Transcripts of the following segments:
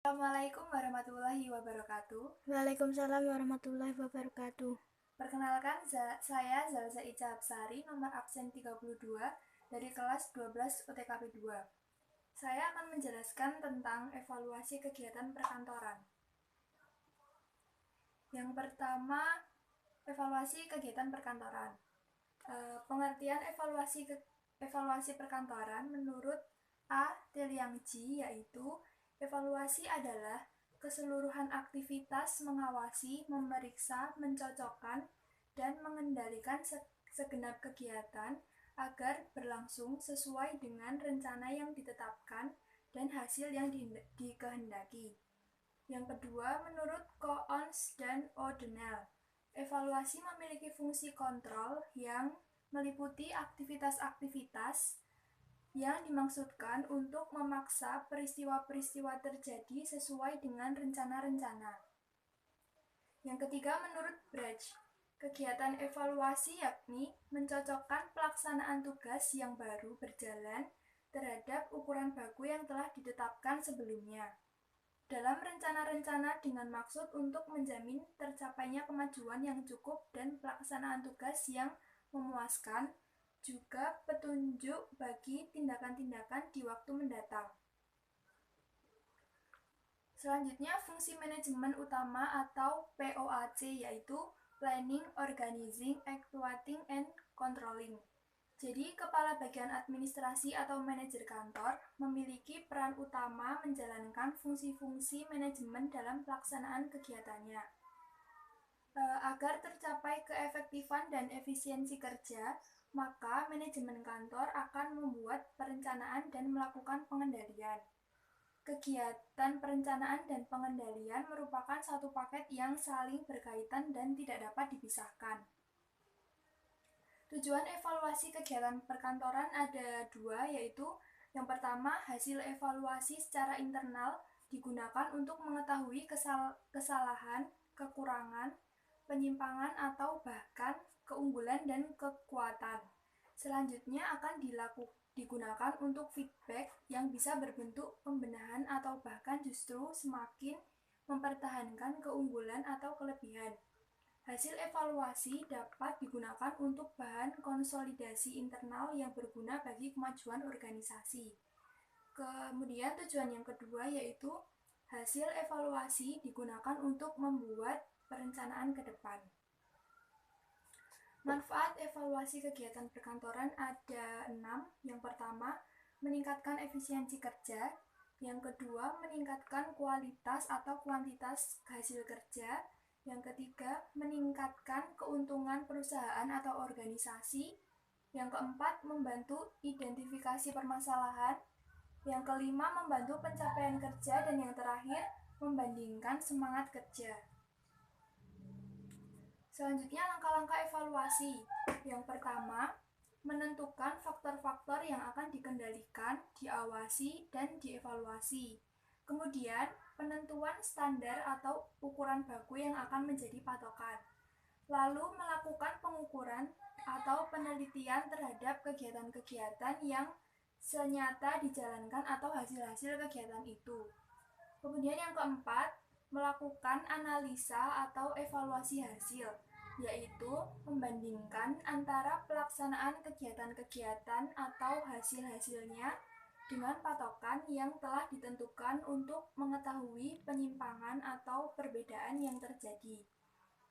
Assalamualaikum warahmatullahi wabarakatuh. Waalaikumsalam warahmatullahi wabarakatuh. Perkenalkan, saya Zalza Ica Absari, nomor absen 32 dari kelas 12 UTKP 2. Saya akan menjelaskan tentang evaluasi kegiatan perkantoran. Yang pertama, evaluasi kegiatan perkantoran. Pengertian evaluasi perkantoran menurut A. Tiliangji yaitu evaluasi adalah keseluruhan aktivitas mengawasi, memeriksa, mencocokkan, dan mengendalikan segenap kegiatan agar berlangsung sesuai dengan rencana yang ditetapkan dan hasil yang dikehendaki. Yang kedua, menurut Coons dan O'Donnell, evaluasi memiliki fungsi kontrol yang meliputi aktivitas-aktivitas yang dimaksudkan untuk memaksa peristiwa-peristiwa terjadi sesuai dengan rencana-rencana. Yang ketiga, menurut Brage, kegiatan evaluasi yakni mencocokkan pelaksanaan tugas yang baru berjalan terhadap ukuran baku yang telah ditetapkan sebelumnya dalam rencana-rencana dengan maksud untuk menjamin tercapainya kemajuan yang cukup dan pelaksanaan tugas yang memuaskan, juga petunjuk bagi tindakan-tindakan di waktu mendatang. Selanjutnya, fungsi manajemen utama atau POAC yaitu Planning, Organizing, Actuating, and Controlling. Jadi, kepala bagian administrasi atau manajer kantor memiliki peran utama menjalankan fungsi-fungsi manajemen dalam pelaksanaan kegiatannya. Agar tercapai keefektifan dan efisiensi kerja, maka manajemen kantor akan membuat perencanaan dan melakukan pengendalian. Kegiatan perencanaan dan pengendalian merupakan satu paket yang saling berkaitan dan tidak dapat dipisahkan. Tujuan evaluasi kegiatan perkantoran ada dua, yaitu yang pertama, hasil evaluasi secara internal digunakan untuk mengetahui kesalahan, kekurangan, penyimpangan atau bahkan keunggulan dan kekuatan. Selanjutnya akan digunakan untuk feedback yang bisa berbentuk pembenahan atau bahkan justru semakin mempertahankan keunggulan atau kelebihan. Hasil evaluasi dapat digunakan untuk bahan konsolidasi internal yang berguna bagi kemajuan organisasi. Kemudian tujuan yang kedua yaitu hasil evaluasi digunakan untuk membuat perencanaan ke depan. Manfaat evaluasi kegiatan perkantoran ada 6. Yang pertama, meningkatkan efisiensi kerja. Yang kedua, meningkatkan kualitas atau kuantitas hasil kerja. Yang ketiga, meningkatkan keuntungan perusahaan atau organisasi. Yang keempat, membantu identifikasi permasalahan. Yang kelima, membantu pencapaian kerja. Dan yang terakhir, membandingkan semangat kerja. Selanjutnya, langkah-langkah evaluasi. Yang pertama, menentukan faktor-faktor yang akan dikendalikan, diawasi, dan dievaluasi. Kemudian, penentuan standar atau ukuran baku yang akan menjadi patokan. Lalu, melakukan pengukuran atau penelitian terhadap kegiatan-kegiatan yang senyata dijalankan atau hasil-hasil kegiatan itu. Kemudian yang keempat, melakukan analisa atau evaluasi hasil, yaitu membandingkan antara pelaksanaan kegiatan-kegiatan atau hasil-hasilnya dengan patokan yang telah ditentukan untuk mengetahui penyimpangan atau perbedaan yang terjadi.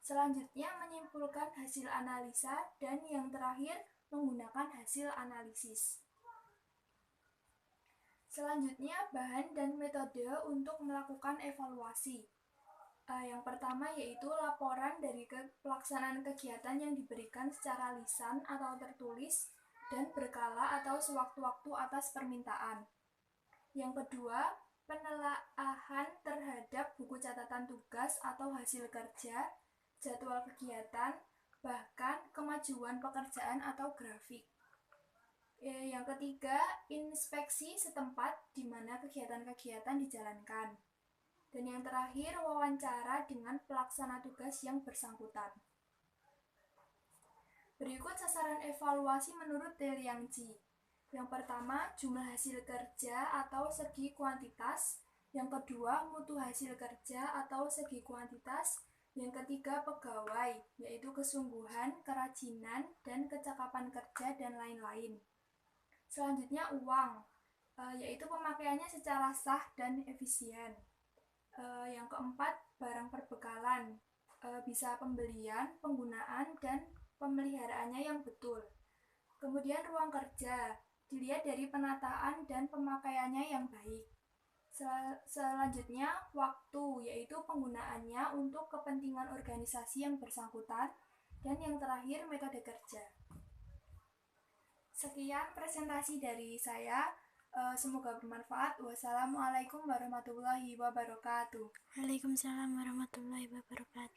Selanjutnya menyimpulkan hasil analisa dan yang terakhir menggunakan hasil analisis. Selanjutnya bahan dan metode untuk melakukan evaluasi. Yang pertama yaitu laporan dari pelaksanaan kegiatan yang diberikan secara lisan atau tertulis dan berkala atau sewaktu-waktu atas permintaan. Yang kedua, penelaahan terhadap buku catatan tugas atau hasil kerja, jadwal kegiatan, bahkan kemajuan pekerjaan atau grafik. Yang ketiga, inspeksi setempat di mana kegiatan-kegiatan dijalankan. Dan yang terakhir, wawancara dengan pelaksana tugas yang bersangkutan. Berikut sasaran evaluasi menurut Tiliangji. Yang pertama, jumlah hasil kerja atau segi kuantitas. Yang kedua, mutu hasil kerja atau segi kuantitas. Yang ketiga, pegawai, yaitu kesungguhan, kerajinan, dan kecakapan kerja, dan lain-lain. Selanjutnya, uang, yaitu pemakaiannya secara sah dan efisien. Yang keempat, barang perbekalan, bisa pembelian, penggunaan, dan pemeliharaannya yang betul. Kemudian ruang kerja, dilihat dari penataan dan pemakaiannya yang baik. Selanjutnya, waktu, yaitu penggunaannya untuk kepentingan organisasi yang bersangkutan. Dan yang terakhir, metode kerja. Sekian presentasi dari saya. Semoga bermanfaat. Wassalamualaikum warahmatullahi wabarakatuh. Waalaikumsalam warahmatullahi wabarakatuh.